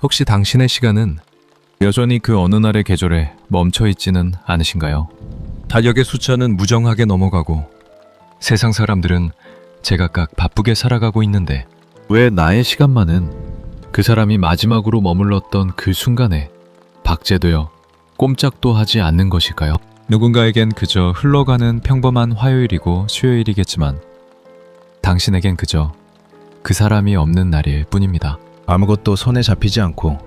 혹시 당신의 시간은 여전히 그 어느 날의 계절에 멈춰 있지는 않으신가요? 달력의 숫자는 무정하게 넘어가고 세상 사람들은 제각각 바쁘게 살아가고 있는데 왜 나의 시간만은 그 사람이 마지막으로 머물렀던 그 순간에 박제되어 꼼짝도 하지 않는 것일까요? 누군가에겐 그저 흘러가는 평범한 화요일이고 수요일이겠지만 당신에겐 그저 그 사람이 없는 날일 뿐입니다. 아무것도 손에 잡히지 않고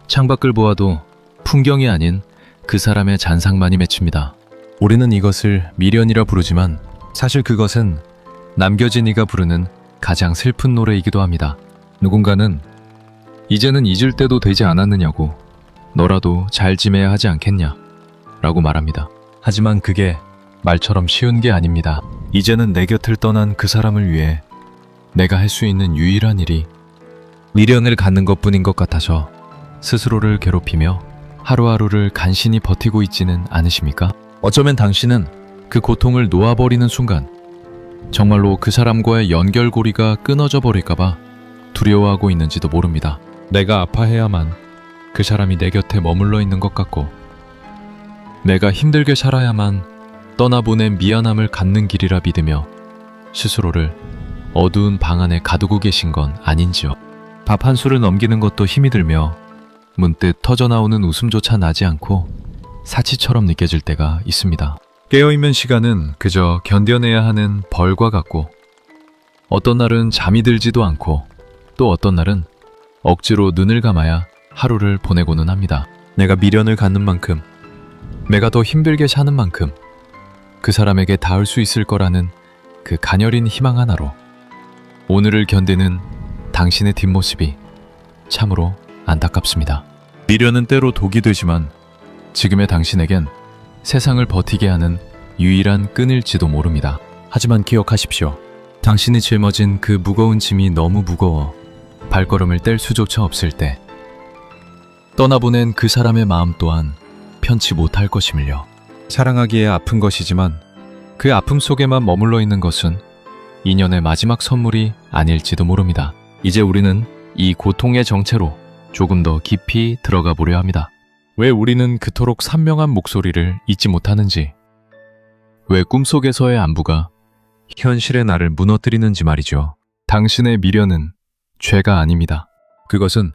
창밖을 보아도 풍경이 아닌 그 사람의 잔상만이 맺힙니다. 우리는 이것을 미련이라 부르지만 사실 그것은 남겨진 이가 부르는 가장 슬픈 노래이기도 합니다. 누군가는 이제는 잊을 때도 되지 않았느냐고 너라도 잘 지내야 하지 않겠냐 라고 말합니다. 하지만 그게 말처럼 쉬운 게 아닙니다. 이제는 내 곁을 떠난 그 사람을 위해 내가 할 수 있는 유일한 일이 미련을 갖는 것뿐인 것 같아서 스스로를 괴롭히며 하루하루를 간신히 버티고 있지는 않으십니까? 어쩌면 당신은 그 고통을 놓아버리는 순간 정말로 그 사람과의 연결고리가 끊어져 버릴까봐 두려워하고 있는지도 모릅니다. 내가 아파해야만 그 사람이 내 곁에 머물러 있는 것 같고 내가 힘들게 살아야만 떠나보낸 미안함을 갖는 길이라 믿으며 스스로를 어두운 방 안에 가두고 계신 건 아닌지요. 밥 한 술을 넘기는 것도 힘이 들며 문득 터져나오는 웃음조차 나지 않고 사치처럼 느껴질 때가 있습니다. 깨어있는 시간은 그저 견뎌내야 하는 벌과 같고 어떤 날은 잠이 들지도 않고 또 어떤 날은 억지로 눈을 감아야 하루를 보내고는 합니다. 내가 미련을 갖는 만큼 내가 더 힘들게 사는 만큼 그 사람에게 닿을 수 있을 거라는 그 가녀린 희망 하나로 오늘을 견디는 당신의 뒷모습이 참으로 안타깝습니다. 미련은 때로 독이 되지만 지금의 당신에겐 세상을 버티게 하는 유일한 끈일지도 모릅니다. 하지만 기억하십시오. 당신이 짊어진 그 무거운 짐이 너무 무거워 발걸음을 뗄 수조차 없을 때 떠나보낸 그 사람의 마음 또한 편치 못할 것임을요. 사랑하기에 아픈 것이지만 그 아픔 속에만 머물러 있는 것은 인연의 마지막 선물이 아닐지도 모릅니다. 이제 우리는 이 고통의 정체로 조금 더 깊이 들어가 보려 합니다. 왜 우리는 그토록 선명한 목소리를 잊지 못하는지, 왜 꿈속에서의 안부가 현실의 나를 무너뜨리는지 말이죠. 당신의 미련은 죄가 아닙니다. 그것은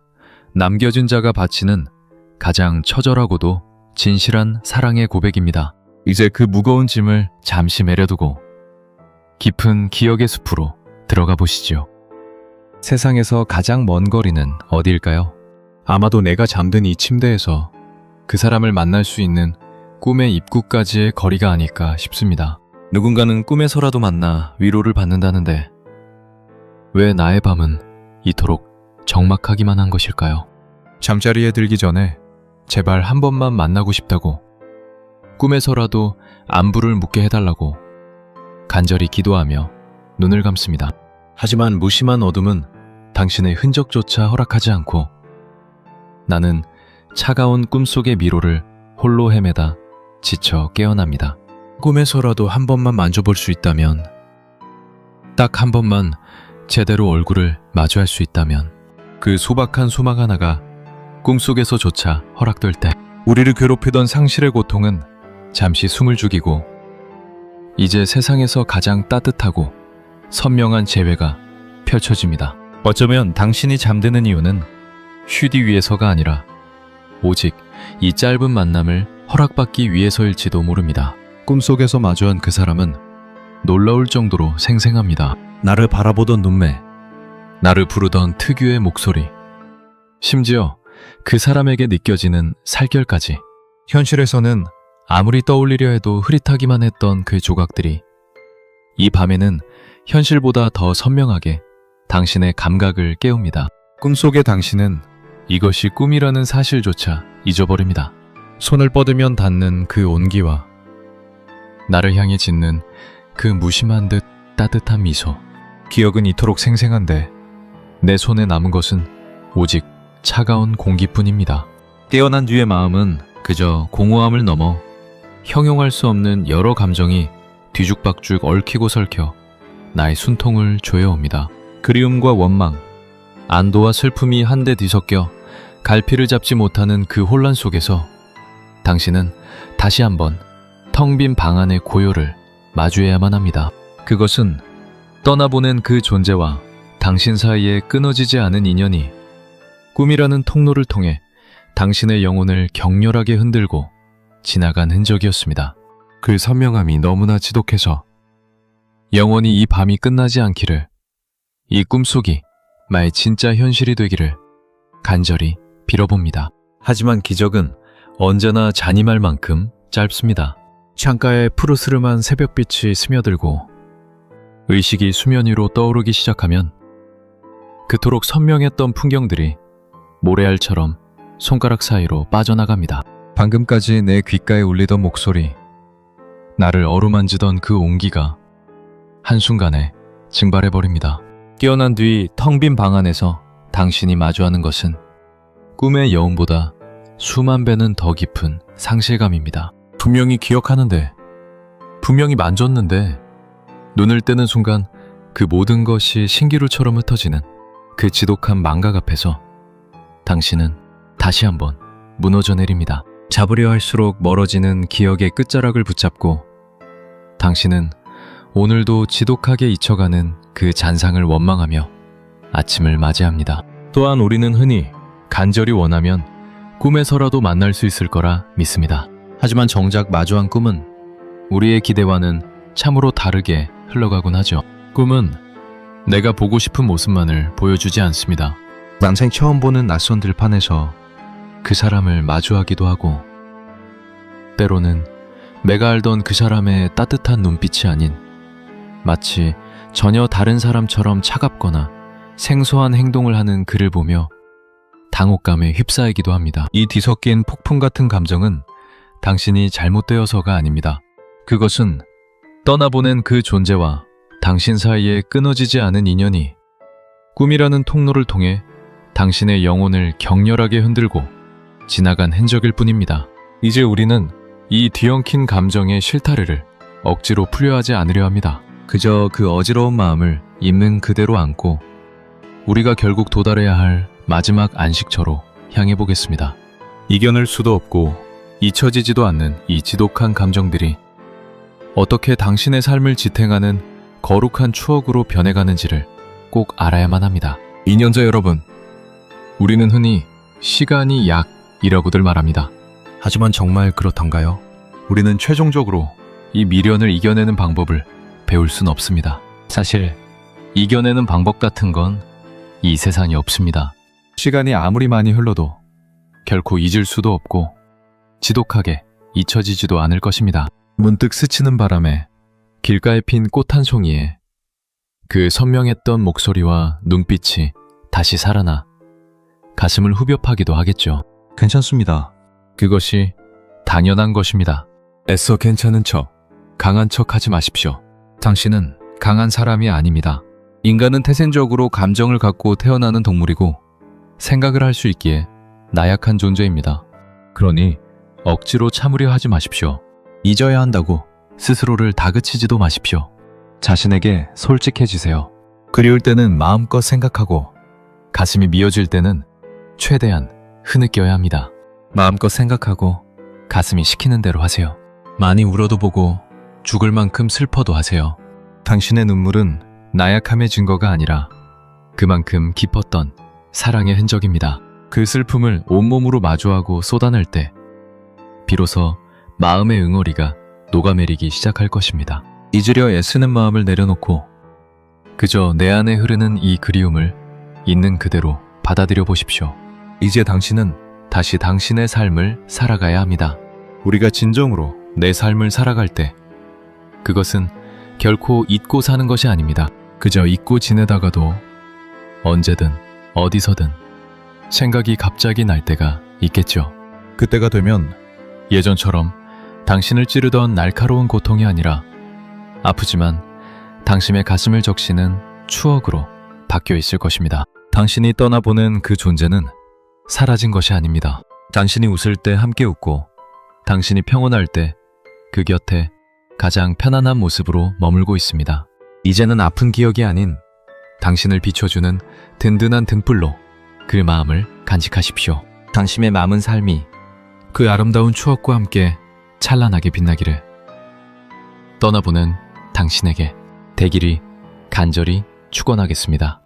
남겨진 자가 바치는 가장 처절하고도 진실한 사랑의 고백입니다. 이제 그 무거운 짐을 잠시 내려두고 깊은 기억의 숲으로 들어가 보시죠. 세상에서 가장 먼 거리는 어디일까요? 아마도 내가 잠든 이 침대에서 그 사람을 만날 수 있는 꿈의 입구까지의 거리가 아닐까 싶습니다. 누군가는 꿈에서라도 만나 위로를 받는다는데 왜 나의 밤은 이토록 적막하기만 한 것일까요? 잠자리에 들기 전에 제발 한 번만 만나고 싶다고, 꿈에서라도 안부를 묻게 해달라고 간절히 기도하며 눈을 감습니다. 하지만 무심한 어둠은 당신의 흔적조차 허락하지 않고 나는 차가운 꿈속의 미로를 홀로 헤매다 지쳐 깨어납니다. 꿈에서라도 한 번만 만져볼 수 있다면, 딱 한 번만 제대로 얼굴을 마주할 수 있다면, 그 소박한 소망 하나가 꿈속에서조차 허락될 때 우리를 괴롭히던 상실의 고통은 잠시 숨을 죽이고 이제 세상에서 가장 따뜻하고 선명한 재회가 펼쳐집니다. 어쩌면 당신이 잠드는 이유는 휴디 위에서가 아니라 오직 이 짧은 만남을 허락받기 위해서일지도 모릅니다. 꿈속에서 마주한 그 사람은 놀라울 정도로 생생합니다. 나를 바라보던 눈매, 나를 부르던 특유의 목소리, 심지어 그 사람에게 느껴지는 살결까지. 현실에서는 아무리 떠올리려 해도 흐릿하기만 했던 그 조각들이 이 밤에는 현실보다 더 선명하게 당신의 감각을 깨웁니다. 꿈속의 당신은 이것이 꿈이라는 사실조차 잊어버립니다. 손을 뻗으면 닿는 그 온기와 나를 향해 짓는 그 무심한 듯 따뜻한 미소. 기억은 이토록 생생한데 내 손에 남은 것은 오직 차가운 공기뿐입니다. 깨어난 뒤의 마음은 그저 공허함을 넘어 형용할 수 없는 여러 감정이 뒤죽박죽 얽히고 설켜 나의 숨통을 조여옵니다. 그리움과 원망, 안도와 슬픔이 한데 뒤섞여 갈피를 잡지 못하는 그 혼란 속에서 당신은 다시 한번 텅 빈 방 안의 고요를 마주해야만 합니다. 그것은 떠나보낸 그 존재와 당신 사이에 끊어지지 않은 인연이 꿈이라는 통로를 통해 당신의 영혼을 격렬하게 흔들고 지나간 흔적이었습니다. 그 선명함이 너무나 지독해서 영원히 이 밤이 끝나지 않기를, 이 꿈속이 나의 진짜 현실이 되기를 간절히 빌어봅니다. 하지만 기적은 언제나 잔인할 만큼 짧습니다. 창가에 푸르스름한 새벽빛이 스며들고 의식이 수면 위로 떠오르기 시작하면 그토록 선명했던 풍경들이 모래알처럼 손가락 사이로 빠져나갑니다. 방금까지 내 귓가에 울리던 목소리, 나를 어루만지던 그 온기가 한순간에 증발해버립니다. 깨어난 뒤 텅 빈 방 안에서 당신이 마주하는 것은 꿈의 여운보다 수만 배는 더 깊은 상실감입니다. 분명히 기억하는데, 분명히 만졌는데, 눈을 뜨는 순간 그 모든 것이 신기루처럼 흩어지는 그 지독한 망각 앞에서 당신은 다시 한번 무너져 내립니다. 잡으려 할수록 멀어지는 기억의 끝자락을 붙잡고 당신은 오늘도 지독하게 잊혀가는 그 잔상을 원망하며 아침을 맞이합니다. 또한 우리는 흔히 간절히 원하면 꿈에서라도 만날 수 있을 거라 믿습니다. 하지만 정작 마주한 꿈은 우리의 기대와는 참으로 다르게 흘러가곤 하죠. 꿈은 내가 보고 싶은 모습만을 보여주지 않습니다. 난생 처음 보는 낯선 들판에서 그 사람을 마주하기도 하고, 때로는 내가 알던 그 사람의 따뜻한 눈빛이 아닌 마치 전혀 다른 사람처럼 차갑거나 생소한 행동을 하는 그를 보며 당혹감에 휩싸이기도 합니다. 이 뒤섞인 폭풍 같은 감정은 당신이 잘못되어서가 아닙니다. 그것은 떠나보낸 그 존재와 당신 사이에 끊어지지 않은 인연이 꿈이라는 통로를 통해 당신의 영혼을 격렬하게 흔들고 지나간 흔적일 뿐입니다. 이제 우리는 이 뒤엉킨 감정의 실타래를 억지로 풀려 하지 않으려 합니다. 그저 그 어지러운 마음을 있는 그대로 안고 우리가 결국 도달해야 할 마지막 안식처로 향해 보겠습니다. 이겨낼 수도 없고 잊혀지지도 않는 이 지독한 감정들이 어떻게 당신의 삶을 지탱하는 거룩한 추억으로 변해가는지를 꼭 알아야만 합니다. 2년자 여러분, 우리는 흔히 시간이 약이라고들 말합니다. 하지만 정말 그렇던가요? 우리는 최종적으로 이 미련을 이겨내는 방법을 배울 순 없습니다. 사실 이겨내는 방법 같은 건 이 세상에 없습니다. 시간이 아무리 많이 흘러도 결코 잊을 수도 없고 지독하게 잊혀지지도 않을 것입니다. 문득 스치는 바람에 길가에 핀 꽃 한 송이에 그 선명했던 목소리와 눈빛이 다시 살아나 가슴을 후벼 파기도 하겠죠. 괜찮습니다. 그것이 당연한 것입니다. 애써 괜찮은 척, 강한 척 하지 마십시오. 당신은 강한 사람이 아닙니다. 인간은 태생적으로 감정을 갖고 태어나는 동물이고 생각을 할 수 있기에 나약한 존재입니다. 그러니 억지로 참으려 하지 마십시오. 잊어야 한다고 스스로를 다그치지도 마십시오. 자신에게 솔직해지세요. 그리울 때는 마음껏 생각하고 가슴이 미어질 때는 최대한 흐느껴야 합니다. 마음껏 생각하고 가슴이 시키는 대로 하세요. 많이 울어도 보고 죽을 만큼 슬퍼도 하세요. 당신의 눈물은 나약함의 증거가 아니라 그만큼 깊었던 사랑의 흔적입니다. 그 슬픔을 온몸으로 마주하고 쏟아낼 때 비로소 마음의 응어리가 녹아내리기 시작할 것입니다. 잊으려 애쓰는 마음을 내려놓고 그저 내 안에 흐르는 이 그리움을 있는 그대로 받아들여 보십시오. 이제 당신은 다시 당신의 삶을 살아가야 합니다. 우리가 진정으로 내 삶을 살아갈 때 그것은 결코 잊고 사는 것이 아닙니다. 그저 잊고 지내다가도 언제든 어디서든 생각이 갑자기 날 때가 있겠죠. 그때가 되면 예전처럼 당신을 찌르던 날카로운 고통이 아니라 아프지만 당신의 가슴을 적시는 추억으로 바뀌어 있을 것입니다. 당신이 떠나보낸 그 존재는 사라진 것이 아닙니다. 당신이 웃을 때 함께 웃고 당신이 평온할 때 그 곁에 가장 편안한 모습으로 머물고 있습니다. 이제는 아픈 기억이 아닌 당신을 비춰주는 든든한 등불로 그 마음을 간직하십시오. 당신의 남은 삶이 그 아름다운 추억과 함께 찬란하게 빛나기를. 떠나보는 당신에게 되기를 간절히 축원하겠습니다.